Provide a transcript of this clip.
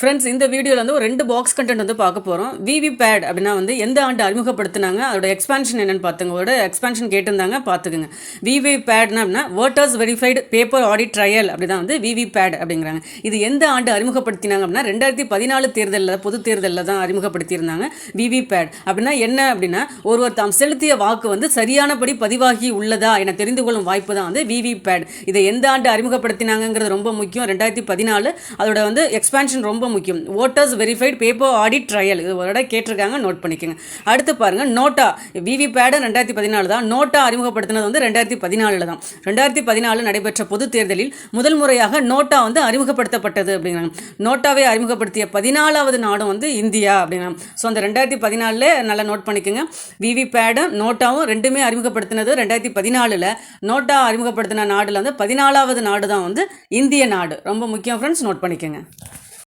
Friends இந்த வீடியோவில் வந்து ஒரு 2 பாக்ஸ் கண்டென்ட் வந்து பார்க்க போகிறோம். விவிபேட் அப்படின்னா வந்து எந்த ஆண்டு அறிமுகப்படுத்தினாங்க, அதோட எக்ஸ்பான்ஷன் என்னென்னு பார்த்துங்களோட எக்ஸ்பான்ஷன் கேட்டிருந்தாங்க, பார்த்துக்குங்க. விவிபேட்னா அப்படின்னா voters verified paper audit trail அப்படி தான் வந்து விவிபேட் அப்படிங்கிறாங்க. இது எந்த ஆண்டு அறிமுகப்படுத்தினாங்க அப்படின்னா 2014 தேர்தலில் பொது தேர்தலில் தான் அறிமுகப்படுத்தியிருந்தாங்க. விவிபேட் அப்படின்னா என்ன அப்படின்னா ஒருவர் தாம் செலுத்திய வாக்கு வந்து சரியானபடி பதிவாகி உள்ளதா என தெரிந்து கொள்ளும் வாய்ப்பு தான் வந்து விவிபேட். இதை எந்த ஆண்டு அறிமுகப்படுத்தினாங்கிறது ரொம்ப முக்கியம். 2014 அதோட வந்து எக்ஸ்பான்ஷன் ரொம்ப முக்கியம். Voters verified paper audit trail இது ஒரு கேட்டிருக்காங்க, நோட் பண்ணிக்கோங்க. அடுத்து பாருங்க நோட்டா. விவிபேட் 2014 தான். நோட்டா அறிமுகப்படுத்தினது வந்து 2014 தான். 2014 நடைபெற்ற பொது தேர்தலில் முதல் முறையாக நோட்டா வந்து அறிமுகப்படுத்தப்பட்டது அப்படிங்கிறாங்க. நோட்டாவை அறிமுகப்படுத்திய 14வது நாடும் வந்து இந்தியா அப்படிங்கிறாங்க. ஸோ அந்த 2014 நல்லா நோட் பண்ணிக்கோங்க. விவிபேடும் நோட்டாவும் ரெண்டுமே அறிமுகப்படுத்தினது 2014. நோட்டா அறிமுகப்படுத்தின நாடுல வந்து 14வது நாடு தான் வந்து இந்திய நாடு. ரொம்ப முக்கியம் ஃப்ரெண்ட்ஸ், நோட் பண்ணிக்கோங்க.